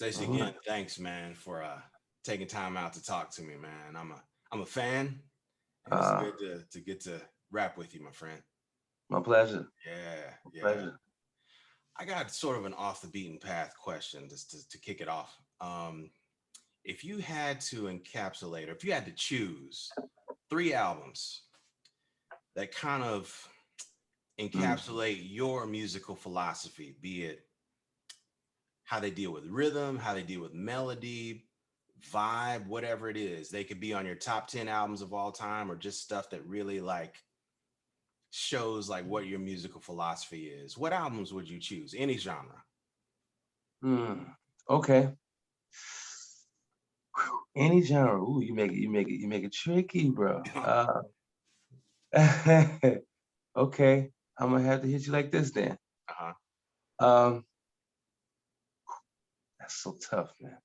Stacy, again, thanks, man, for taking time out to talk to me, man. I'm a fan, and it's Uh, good to get to rap with you, my friend. my pleasure. Yeah, yeah. Pleasure. I got sort of an off the beaten path question just to kick it off. If you had to encapsulate, or if you had to choose three albums that kind of Mm. encapsulate your musical philosophy, be it how they deal with rhythm, how they deal with melody, vibe, whatever it is. They could be on your top 10 albums of all time or just stuff that really like shows like what your musical philosophy is. What albums would you choose? Any genre. Mm. Okay. Any genre. Ooh, you make it tricky, bro. Okay. I'm gonna have to hit you like this then. Uh-huh. Um, that's so tough, man.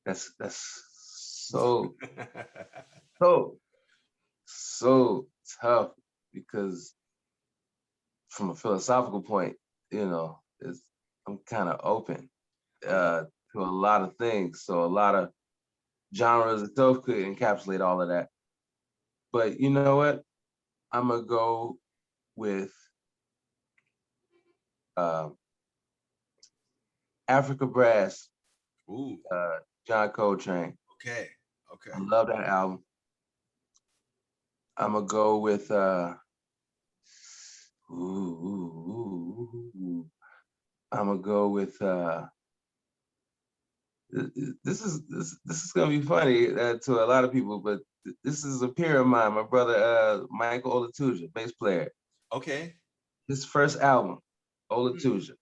That's so so so tough because from a philosophical point, it's I'm kind of open Okay. to a lot of things. So a lot of genres itself could encapsulate all of that. But you know what? I'm gonna go with uh, Africa Brass, Ooh. John Coltrane. Okay. Okay. I love that album. I'm gonna go with I'm gonna go with this is gonna be funny to a lot of people, but this is a peer of mine, my brother Michael Olatuja, bass player. Okay. His first album, Hmm. Olatuja.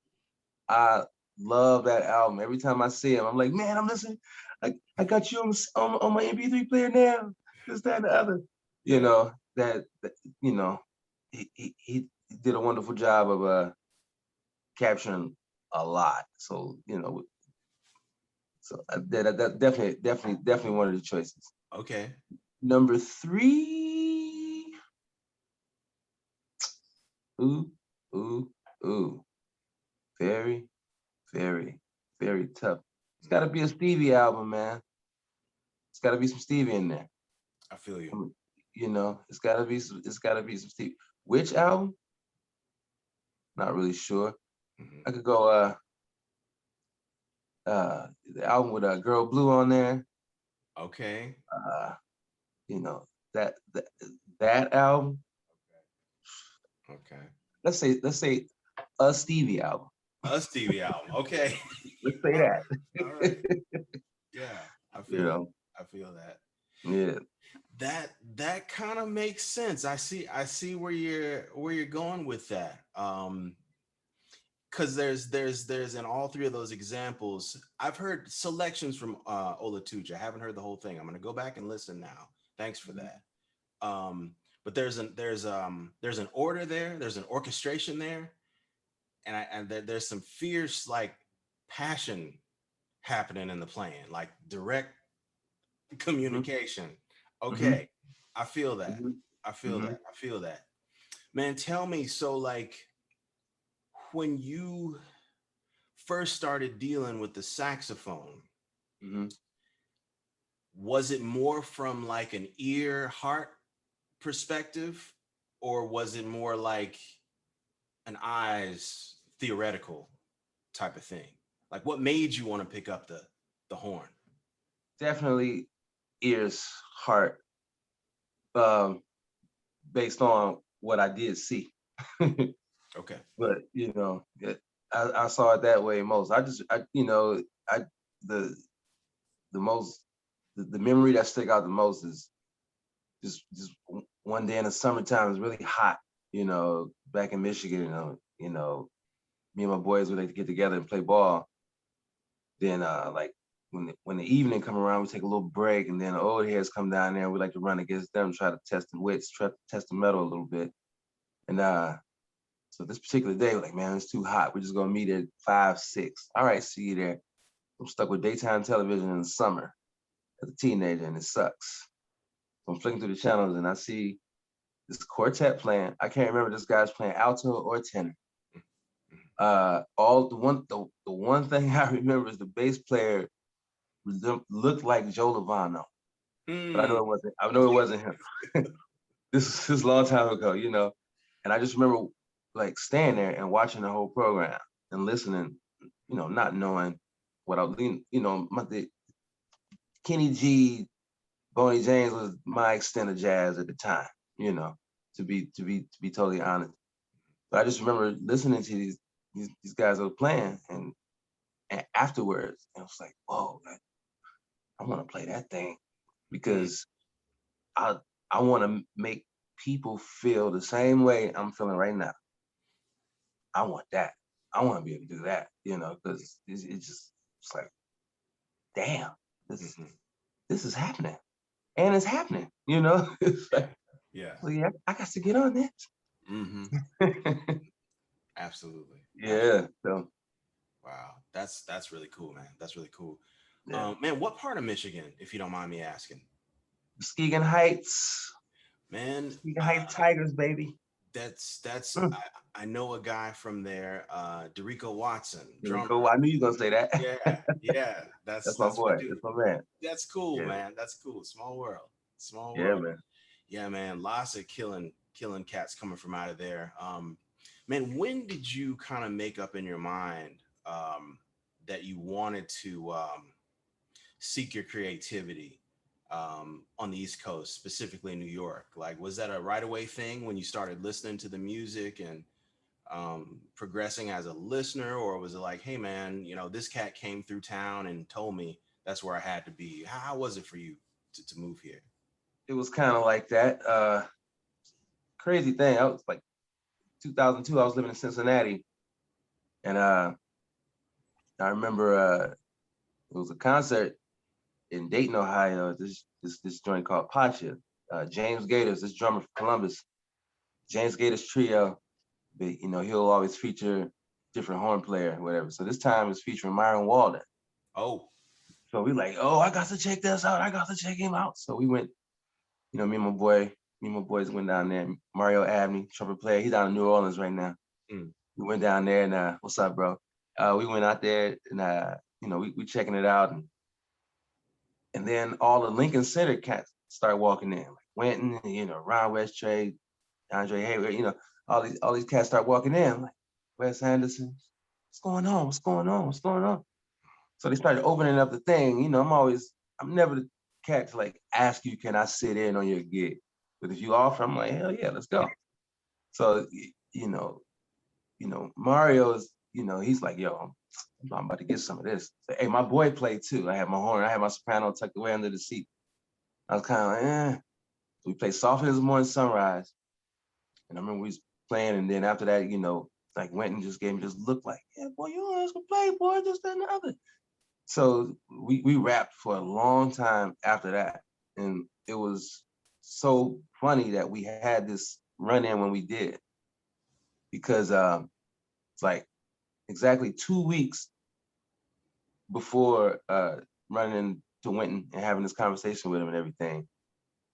I love that album. Every time I see him, I'm like, man, I'm listening. I got you on my MP3 player now. This, that, and the other. You Yeah. know that you know he did a wonderful job of capturing a lot. So that definitely one of the choices. Okay. Number three, ooh ooh ooh, very very very tough. It's got to be a Stevie album, man. It's got to be some Stevie in there. I feel you. It's got to be some Stevie. Which album? Not really sure. Hmm. I could go the album with Girl Blue on there. Okay. Uh, you know that that that album. Okay. Let's say a Stevie album. A Stevie album. Okay. Let's say All right. All right. that. Yeah. I you feel it. know, I feel that. yeah, That kind of makes sense. I see where you're going with that. Because there's in all three of those examples, I've heard selections from Olatuja. I haven't heard the whole thing. I'm gonna go back and listen now. Thanks for that. But there's an order there. There's an orchestration there, and there's some fierce like passion happening in the playing, like direct hmm communication. hmm Okay, I feel that. hmm I feel hmm that. I feel that. Man, tell me, so like when you first started dealing with the saxophone, hmm was it more from like an ear heart perspective, or was it more like an eyes theoretical type of thing? Like what made you want to pick up the horn? Definitely ears, heart, um, based on what I did see. Okay. But I saw it that way most. I the the most the memory that stick out the most is just one day in the summertime. It's really hot. Back in Michigan. Me and my boys would like to get together and play ball. Then like when the evening come around, we take a little break, and then the old heads come down there. And we like to run against them, try to test the wits, try to test the metal a little bit. And so this particular day, we're like, man, it's too hot. We're just gonna meet at 5, 6. All right, see you there. I'm stuck with daytime television in the summer as a teenager, and it sucks. So I'm flicking through the channels, and I see this quartet playing. I can't remember this guy's playing alto or tenor. All the one thing I remember is the bass player looked like Joe Lovano, but I know Mm. it wasn't. I know it wasn't him. This is a long time ago, you know. And I just remember like staying there and watching the whole program and listening, you know, not knowing what I, you know, Kenny G, Boney James was my extent of jazz at the time, you know, to be totally honest. But I just remember listening to these guys that were playing, and afterwards, I was like, whoa, like, I want to play that thing Mm. because I I want to make people feel the same way I'm feeling right now. I want that. I want to be able to do that, you know, because it's just it's like, damn, this Mhm. this is happening, and it's happening, you know. It's Yeah. like, Yeah. well, yeah, I got to get on Hmm. this. Absolutely. Absolutely. Yeah. So Wow. That's really cool, man. That's really cool. yeah, Man, what part of Michigan, if you don't mind me asking? Muskegon Heights, Man, Muskegon Heights Tigers, baby. that's Mm. I know a guy from there, Derico Watson, There we go. drummer. I knew you were gonna say that. Yeah, yeah. That's my That's my boy. dude. That's my man. That's cool, Yeah. man. That's cool. Small world. Small Yeah, world. man. Yeah, man. Lots of killing cats coming from out of there. Man, when did you kind of make up in your mind that you wanted to seek your creativity on the East Coast, specifically in New York? Like, was that a right away thing when you started listening to the music and progressing as a listener, or was it like, hey, man, you know, this cat came through town and told me that's where I had to be? How was it for you to move here? It was kind of like that. Crazy thing. I was like 2002. I was living in Cincinnati, and I remember it was a concert in Dayton, Ohio. This joint called Pacha. James Gators, this drummer from Columbus. James Gators trio. But, you know, he'll always feature different horn player, whatever. So this time it's featuring Myron Walden. Oh, So we like, oh, I got to check this out. I got to check him out. So we went, you know, me and my boys went down there. Mario Abney, trumpet player, he's down in New Orleans right now. mm, We went down there and what's up, bro? We went out there and you know, we checking it out, and then all the Lincoln Center cats start walking in, like Winton, you know, Ron Westray, Andre Hayward, you know, all these cats start walking in, like Wes Anderson. What's going on? What's going on? What's going on? So they started opening up the thing. You know, I'm never the cat to like ask you, can I sit in on your gig? But if you offer, I'm like, hell yeah, let's go. So Mario's, you know, he's like, yo, I'm about to get some of this. So, hey, my boy played too. I had my horn, I had my soprano tucked away under the seat. I was kind of like, eh. So we played Softly as the Morning Sunrise. And I remember we was playing, and then after that, you know, like went and just gave me this look like, yeah, boy, you always gonna play, boy, this, that, and the other. So we rapped for a long time after that. And it was so funny that we had this run in when we did, because it's like exactly 2 weeks before running to Winton and having this conversation with him and everything,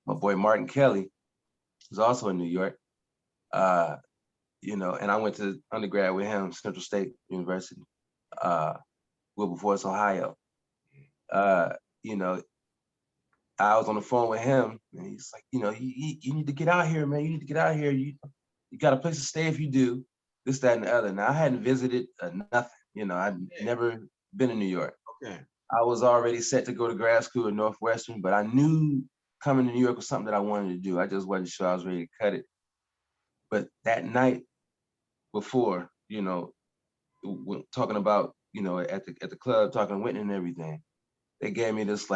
my boy Martin Kelly was also in New York. Uh, you know, and I went to undergrad with him, Central State University, uh, Wilberforce, Ohio. Uh, you know, I was on the phone with him, and he's like, you know, you need to get out here, man. You need to get out here. You got a place to stay if you do this, that, and the other. Now I hadn't visited nothing. You know, I'd yeah. never been in New York. Okay. I was already set to go to grad school at Northwestern, but I knew coming to New York was something that I wanted to do. I just wasn't sure I was ready to cut it. But that night before, you know, talking about, you know, at the club, talking to Whitney and everything, they gave me this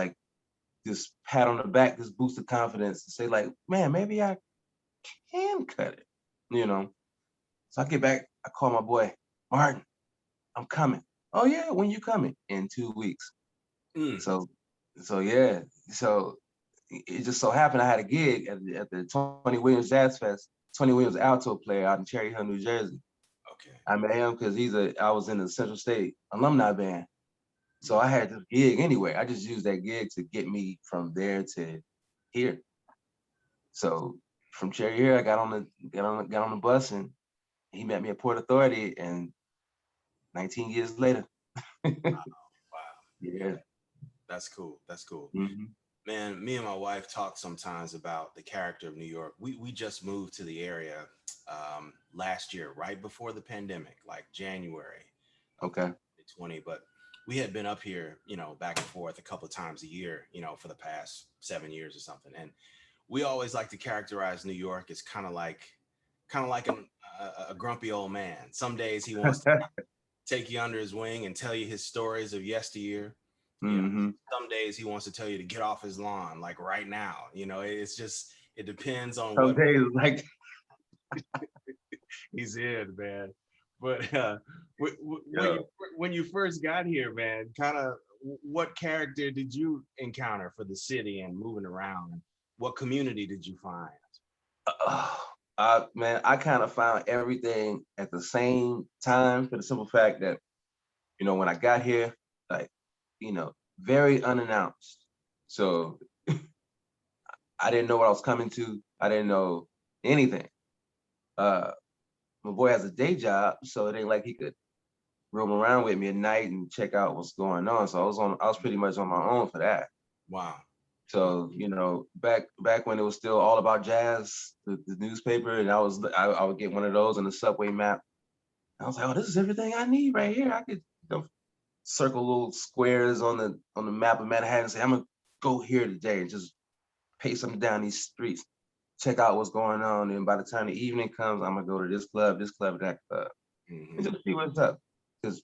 pat on the back, this boost of confidence to say like, man, maybe I can cut it, you know. So I get back, I call my boy Martin, I'm coming. Oh yeah, when you coming? In 2 weeks. Mm, So, yeah, so it just so happened I had a gig at the Tony Williams Jazz Fest. Tony Williams alto player out in Cherry Hill, New Jersey. okay. I met him because I was in the Central State alumni band. So Mm, I had this gig anyway. I just used that gig to get me from there to here. So from Cherry Hill, I got on the bus, and he met me at Port Authority, and 19 years later. Wow. Yeah. That's cool. That's cool. Hmm. Man, me and my wife talk sometimes about the character of New York. We just moved to the area last year, right before the pandemic, like January of Okay. 2020. But we had been up here, back and forth a couple of times a year, for the past 7 years or something. And we always like to characterize New York as kind of like a grumpy old man. Some days he wants to take you under his wing and tell you his stories of yesteryear. You know, Hmm. some days he wants to tell you to get off his lawn, like right now. It's just it depends on Some what days like, he's in, man. But when you yo, when you first got here, man, kind of what character did you encounter for the city and moving around? What community did you find? man, I kind of found everything at the same time for the simple fact that, when I got here, like, very unannounced. So I didn't know what I was coming to. I didn't know anything. Uh, my boy has a day job, so it ain't like he could roam around with me at night and check out what's going on. So I was pretty much on my own for that. Wow. Wow. So, back when it was still all about jazz, the newspaper, and I would get one of those on the subway map. I was like, oh, this is everything I need right here. I could, circle little squares on the map of Manhattan and say, I'm gonna go here today and just pace them down these streets, check out what's going on. And by the time the evening comes, I'm gonna go to this club, that club, and Hmm. just see what's up. Because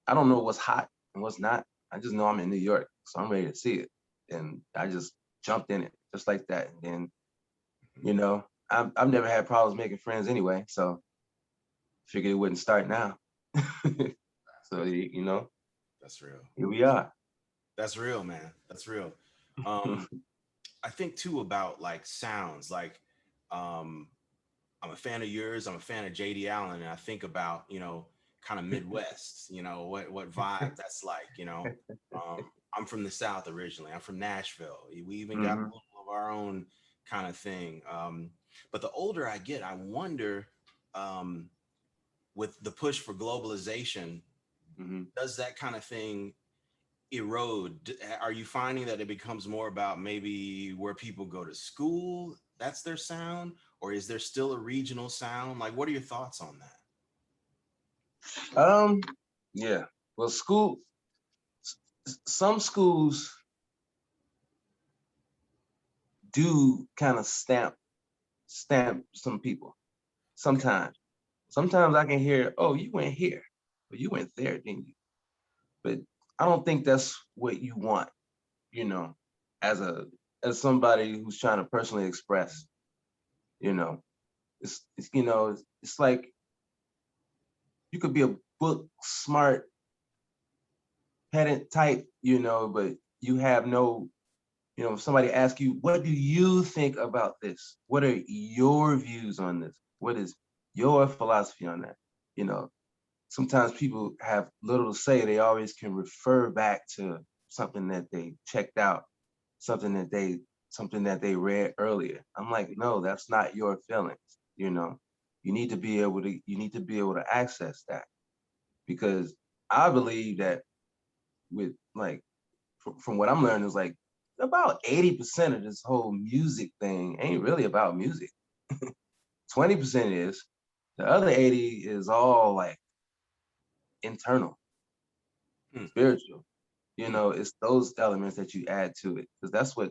I don't know what's hot and what's not. I just know I'm in New York, so I'm ready to see it. And I just jumped in it just like that. And then, I've never had problems making friends anyway, so figured it wouldn't start now. So, That's real. here we are. That's real, man. That's real. Um, I think too about like sounds. Like, um, I'm a fan of yours. I'm a fan of JD Allen, and I think about kind of Midwest. What vibe that's like. I'm from the South originally. I'm from Nashville. We even got a Hmm. little of our own kind of thing. But the older I get, I wonder, um, with the push for globalization, Hmm. does that kind of thing erode? Are you finding that it becomes more about maybe where people go to school, that's their sound, or is there still a regional sound? Like, what are your thoughts on that? Um, yeah. Well, some schools do kind of stamp some people. Okay. Sometimes I can hear, oh, you went here, but you went there, didn't you? But I don't think that's what you want, you know, as a as somebody who's trying to personally express, you know. It's like you could be a book smart pedant type, but you have no, if somebody asks you, what do you think about this? What are your views on this? What is your philosophy on that? You know, Sometimes people have little to say. They always can refer back to something that they checked out, something that they something that they read earlier. I'm like, no, that's not your feelings. You know, you need to be able to access that, because I believe that with like from what I'm learning is like about 80% of this whole music thing ain't really about music. 20% is. The other 80 is all like internal, Hmm, spiritual. hmm. It's those elements that you add to it. Because that's what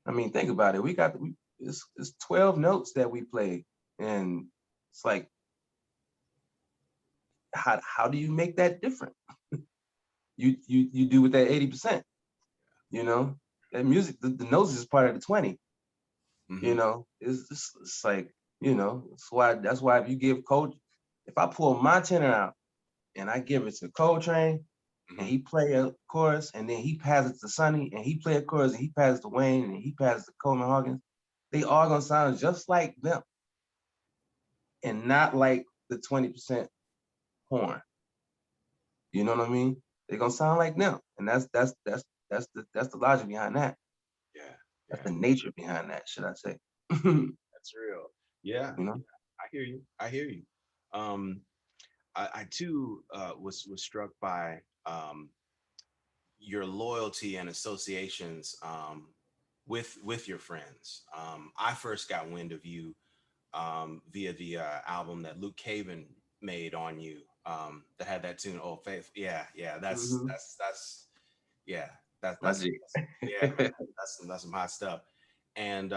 I mean, think about it. It's 12 notes that we play. And it's like, how do you make that different? You do with that 80%, you know? That music, the notes is part of the 20. Hmm. It's like, that's why if you give Coach, if I pull my tenor out and I give it to Coltrane and Hmm. he play a chorus and then he passes it to Sonny and he play a chorus and he passes to Wayne and he passes to Coleman Hawkins, they all gonna sound just like them and not like the 20% horn. You know what I mean? They're gonna sound like them. And that's the logic behind that. Yeah, That's yeah, the nature behind that, should I say. you that's real. Yeah, know? yeah. I hear you. I hear you. Um, I too was struck by your loyalty and associations with your friends. I first got wind of you via the album that Luke Caven made on you, that had that tune "Oh Faith." Yeah, yeah, Mm-hmm. that's yeah, Magic. yeah, man, that's some hot stuff. And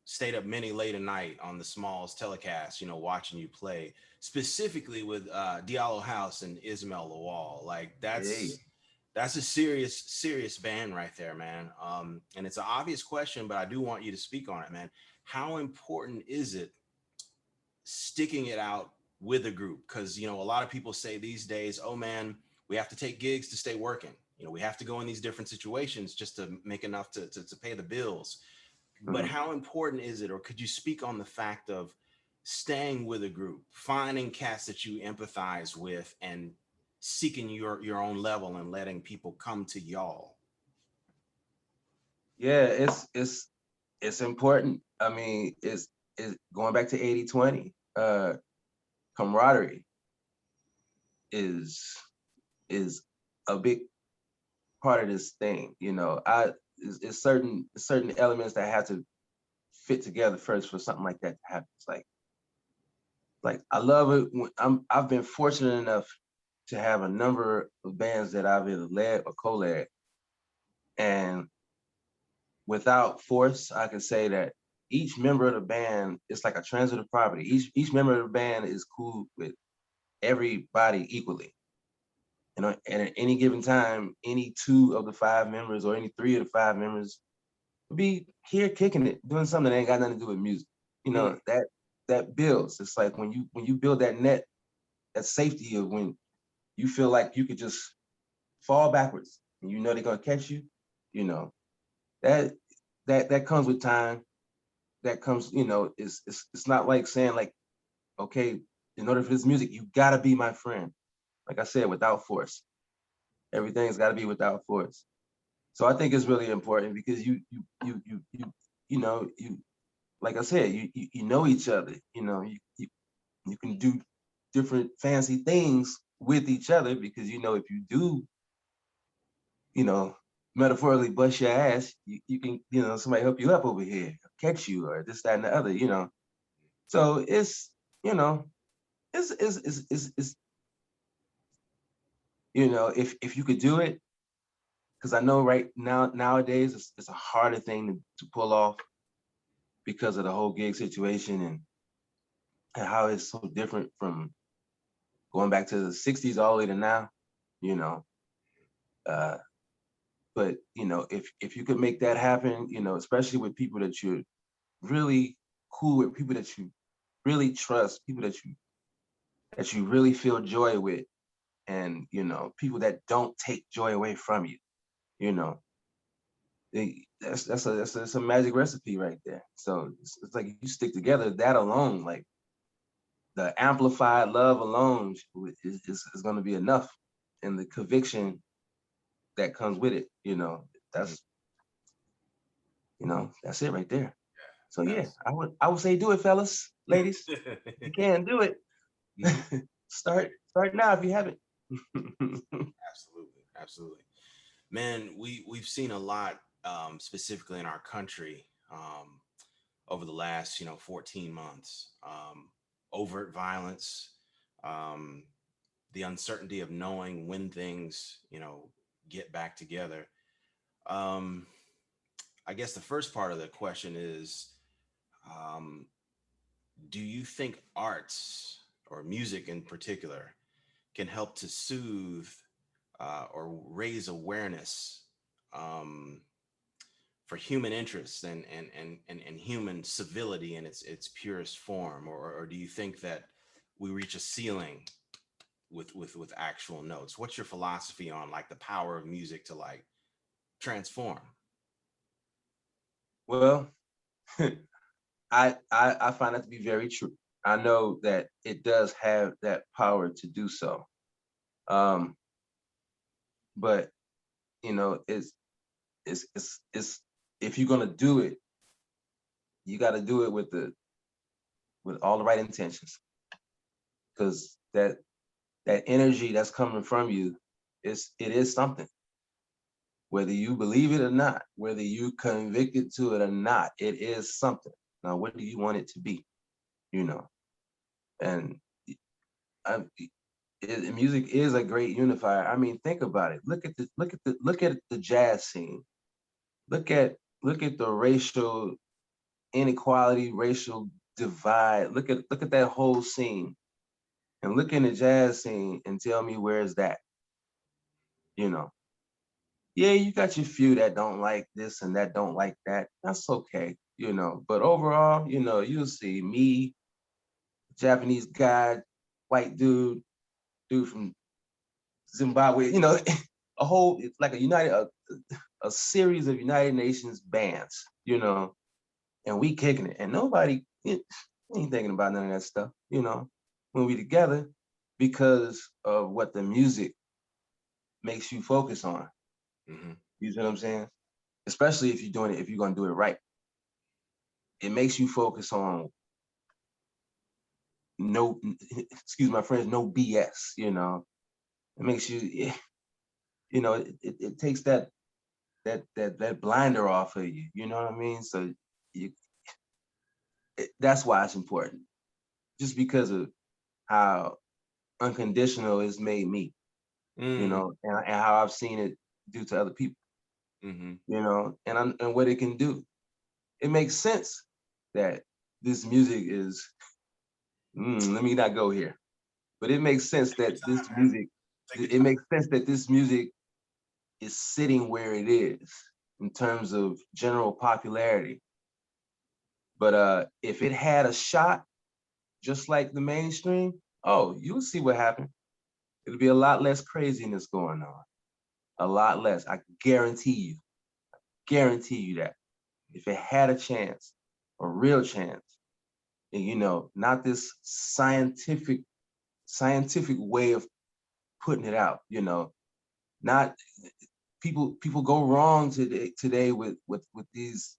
stayed up many late at night on the Smalls telecast, you know, watching you play, specifically with Diallo House and Ismail Lawal. Like Hey. that's a serious band right there, man. And it's an obvious question, but I do want you to speak on it, man. How important is it sticking it out with a group? Because you know, a lot of people say these days, oh man, we have to take gigs to stay working. You know, we have to go in these different situations just to make enough to pay the bills. But Mhm. how important is it, or could you speak on the fact of staying with a group, finding cats that you empathize with, and seeking your own level and letting people come to y'all? Yeah, it's important. I mean, it's going back to 80/20. Camaraderie is is a big part of this thing. You know, it's certain elements that have to fit together first for something like that to happen. It's like I love it when I've been fortunate enough to have a number of bands that I've either led or co-led, and without force, I can say that each member of the band is like a transitive property. Each member of the band is cool with everybody equally. You know, and at any given time, any two of the five members or any three of the five members will be here kicking it, doing something that ain't got nothing to do with music. You Mm, know, that builds. It's like when you build that net, that safety of when you feel like you could just fall backwards and you know they're gonna catch you, you know, that that comes with time. That comes, you know, it's not like saying like, okay, in order for this music, you gotta be my friend. Like I said, without force. Everything's gotta be without force. So I think it's really important because you know, you like I said, you know each other. You know, you can do different fancy things with each other because you know if you do, you know, metaphorically bust your ass, you can, you know, somebody help you up over here, catch you or this, that, and the other, you know. So it's, you know, it's you know, if you could do it, because I know right now nowadays it's a harder thing to pull off because of the whole gig situation and how it's so different from going back to the 60s all the way to now, you know. Uh, but you know, if you could make that happen, you know, especially with people that you're really cool with, people that you really trust, people that you really feel joy with, and you know, people that don't take joy away from you, you know, that's a magic recipe right there. So it's like you stick together, that alone, like the amplified love alone is going to be enough, and the conviction that comes with it, you know, mhm. that's, you know, that's it right there. So yeah, That's I would say do it, fellas, ladies. You can do it. Mhm. Start now if you haven't. Absolutely, absolutely, man. We've seen a lot, specifically in our country, over the last 14 months. Overt violence, um, the uncertainty of knowing when things get back together. Um, I guess the first part of the question is, um, do you think arts or music in particular can help to soothe or raise awareness, um, for human interest and human civility in its purest form, or do you think that we reach a ceiling with actual notes? What's your philosophy on like the power of music to like transform? Well, I find that to be very true. I know that it does have that power to do so. Um, but you know, it's if you're gonna do it, you got to do it with all the right intentions, because that energy that's coming from you, it is something. Whether you believe it or not, whether you convicted to it or not, it is something. Now, what do you want it to be? You know, and I, music is a great unifier. I mean, think about it. Look at the jazz scene. Look at the racial inequality, racial divide. Look at that whole scene, and look in the jazz scene and tell me where is that? You know, yeah, you got your few that don't like this and that don't like that. That's okay, you know. But overall, you know, you'll see me, Japanese guy, white dude from Zimbabwe, you know, a whole, it's like a series of United Nations bands, you know, and we kicking it. And nobody ain't thinking about none of that stuff, you know, when we together because of what the music makes you focus on. Mm-hmm. You see what I'm saying? Especially if you're gonna do it right. It makes you focus on no, excuse my friends, no BS, you know. It makes you, you know, it takes that blinder off of you, you know what I mean? So you, that's why it's important. Just because of how unconditional it's made me, you Mm-hmm. know, and how I've seen it do to other people, Mm-hmm. you know, and what it can do. It makes sense that this music is, let me not go here, but it makes sense Take your that this time, man. music, Take your it time. makes sense that this music is sitting where it is in terms of general popularity. But if it had a shot, just like the mainstream, oh, you'll see what happened. It'll be a lot less craziness going on. A lot less. I guarantee you that. If it had a chance, a real chance, and you know, not this scientific way of putting it out, you know, not people go wrong today with these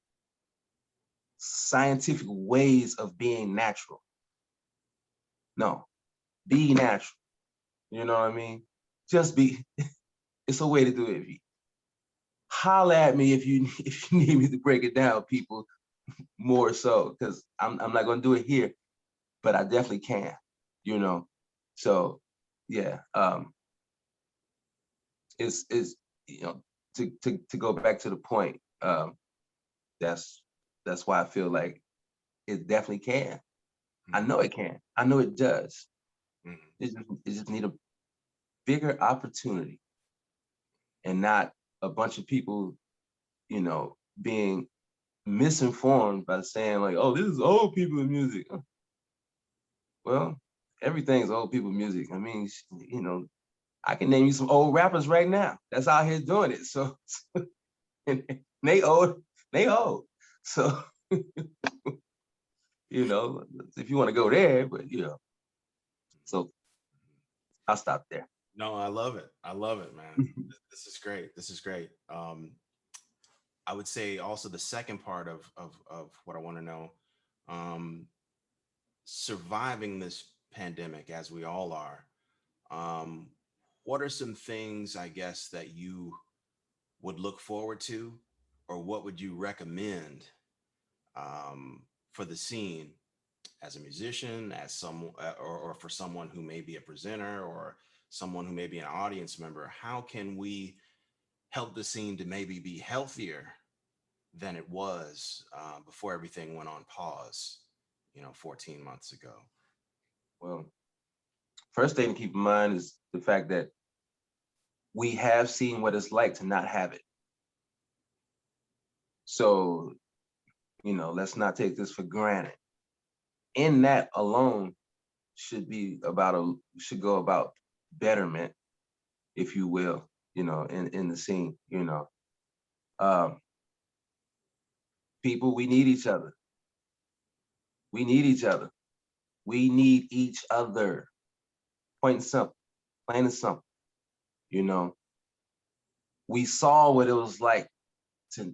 scientific ways of being natural. No, be natural. You know what I mean? Just be. It's a way to do it. Holla at me if you if you need me to break it down, people. More so, because I'm not gonna do it here, but I definitely can. You know, so yeah. It's you know, to go back to the point. That's that's why I feel like it definitely can. I Mm-hmm. know it can. I know it does. Mm-hmm. It just need a bigger opportunity and not a bunch of people, you know, being misinformed by saying like, "Oh, this is old people music." Well, everything's old people music. I mean, you know, I can name you some old rappers right now that's out here doing it. So and they old, they old. So you know, if you want to go there, but you know, so I'll stop there. No, I love it. I love it, man. This is great. This is great. I would say also the second part of what I want to know, um, surviving this pandemic as we all are. Um, what are some things I guess that you would look forward to, or what would you recommend for the scene as a musician, as some, or for someone who may be a presenter or someone who may be an audience member? How can we help the scene to maybe be healthier than it was before everything went on pause, 14 months ago? Well, first thing to keep in mind is the fact that we have seen what it's like to not have it. So, you know, let's not take this for granted. In that alone should go about betterment, if you will, you know, in the scene, you know. Um, People, we need each other. We need each other. We need each other. Point and simple, plain and simple. You know, we saw what it was like to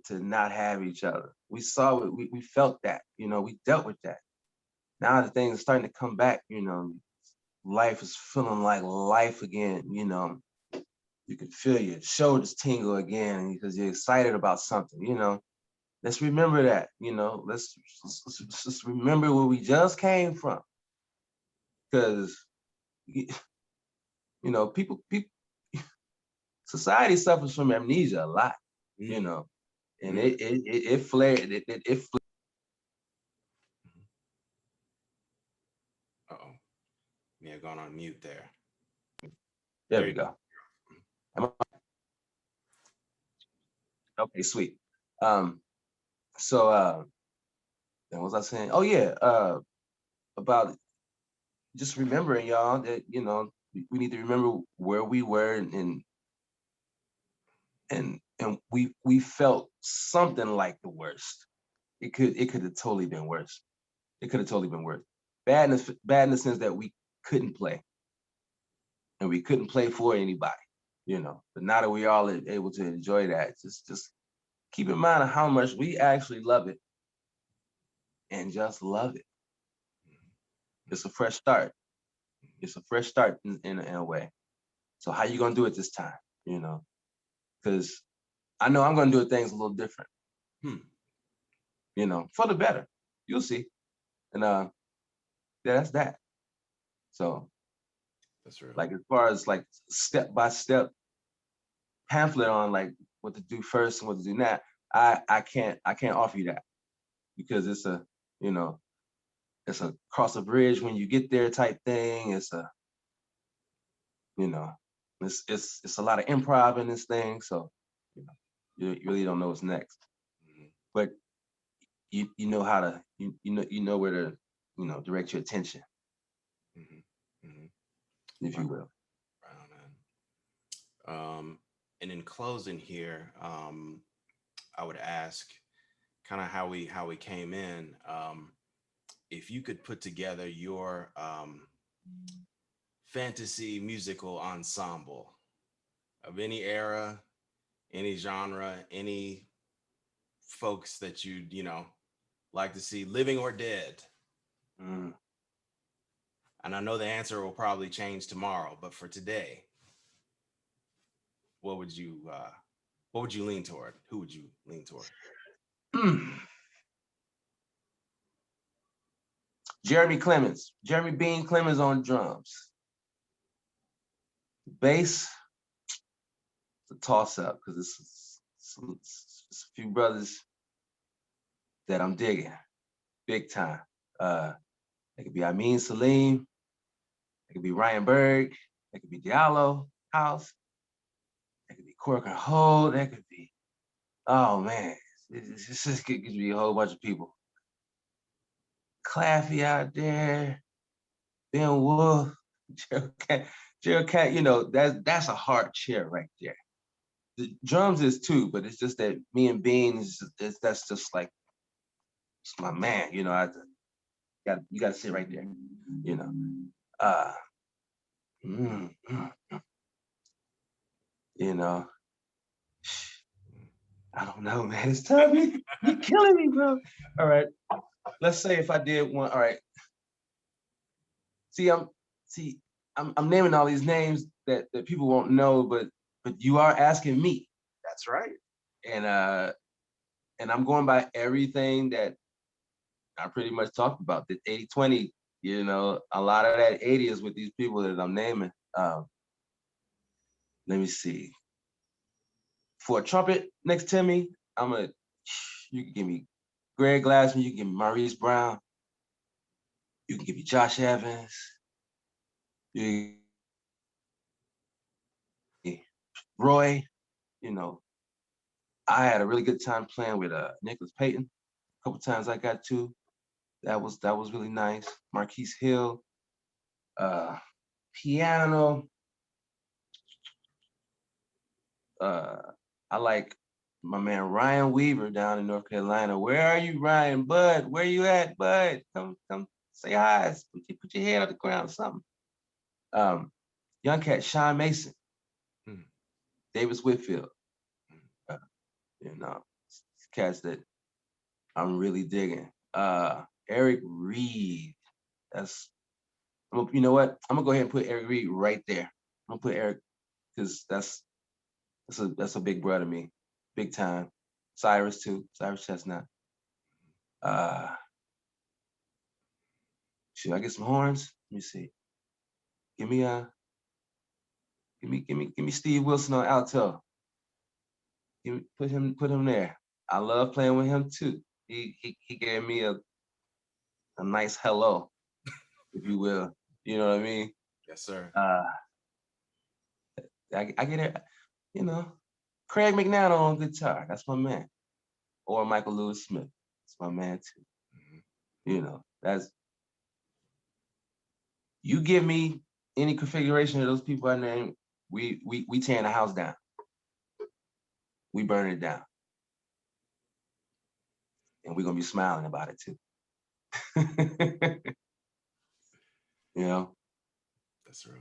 not have each other. We saw it, we felt that, you know, we dealt with that. Now the things are starting to come back, you know. life is feeling like life again, you know. You can feel your shoulders tingle again because you're excited about something, you know. Let's remember that, you know. Let's just remember where we just came from. Because, you know, people, society suffers from amnesia a lot, you know. And it flared, it flared. Uh-oh. May have gone on mute there. There we go. Okay, sweet. So what was I saying? Oh yeah, about just remembering, y'all, that, you know, we need to remember where we were, and we felt something like the worst. It could have totally been worse. It could have totally been worse. Bad in the sense that we couldn't play, and we couldn't play for anybody, you know. But now that we all are able to enjoy that, just keep in mind how much we actually love it, and just love it. It's a fresh start. It's a fresh start in a way. So how you gonna do it this time? You know, because I know I'm gonna do things a little different. You know, for the better. You'll see. And yeah, that's that. So that's real. like, as far as like step by step pamphlet on like what to do first and what to do now, I can't offer you that, because it's a, you know, it's a cross a bridge when you get there type thing. It's a, you know, it's a lot of improv in this thing. So, you know, you really don't know what's next. But you know how to, you know where to, you know, direct your attention, if you will. Right on. And in closing here, I would ask kind of how we came in. If you could put together your fantasy musical ensemble of any era, any genre, any folks that you know like to see, living or dead. And I know the answer will probably change tomorrow, but for today, what would you lean toward? Who would you lean toward? Jeremy Bean Clemens on drums. Bass, it's a toss up, because it's a few brothers that I'm digging big time. It could be Amin Salim, it could be Ryan Berg, it could be Diallo House, it could be Corker Hold, that could be, oh man, it's just could be a whole bunch of people. Claffy out there, Ben Wolf, Gerald Cat, you know, that's a hard chair right there. The drums is too, but it's just that me and Bean that's just like, it's my man, you know. You gotta sit right there, you know. Uh, mm, mm, you know, I don't know, man. It's tough. You're killing me, bro. All right, let's say if I did one. All right, see, I'm naming all these names that people won't know, but you are asking me. That's right. And I'm going by everything that I pretty much talked about, the 80-20, you know, a lot of that 80 is with these people that I'm naming. Let me see. For a trumpet next to me, you can give me Greg Glassman, you can give me Maurice Brown, you can give me Josh Evans, you Roy, you know. I had a really good time playing with Nicholas Payton. A couple times I got to. That was really nice. Marquise Hill, piano. I like my man Ryan Weaver down in North Carolina. Where are you, Ryan? Bud, where you at, Bud? Come say hi. Put your head on the ground or something. Young cat Sean Mason, Davis Whitfield. You know, cats that I'm really digging. Eric Reed. That's You know what? I'm gonna go ahead and put Eric Reed right there. I'm gonna put Eric because that's a big brother to me, big time. Cyrus too, Cyrus Chestnut. Should I get some horns? Let me see. Give me Steve Wilson on alto. Put him there. I love playing with him too. He gave me a nice hello, if you will. You know what I mean? Yes, sir. I get it. You know, Craig McNabb on guitar. That's my man. Or Michael Lewis Smith. That's my man too. Mm-hmm. You know, you give me any configuration of those people I named, we tearing the house down. We burning it down. And we're gonna be smiling about it too. You know? That's real,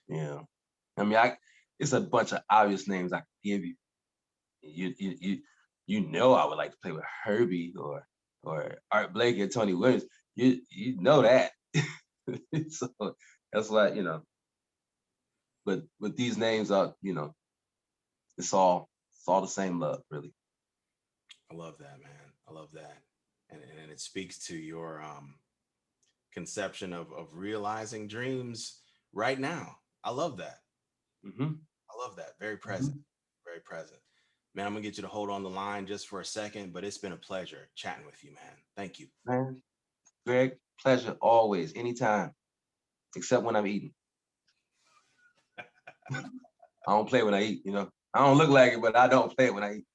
man. Yeah. I mean, it's a bunch of obvious names I could give you. You know I would like to play with Herbie or Art Blakey or Tony Williams. You know that. So that's why, you know. But with these names are, you know, it's all the same love, really. I love that, man. I love that. And it speaks to your conception of realizing dreams right now. I love that. Mm-hmm. I love that. Very Mm-hmm. present. Very present. Man, I'm gonna get you to hold on the line just for a second, but it's been a pleasure chatting with you, man. Thank you. Man, Greg, pleasure always, anytime, except when I'm eating. I don't play when I eat, you know. I don't look like it, but I don't play when I eat.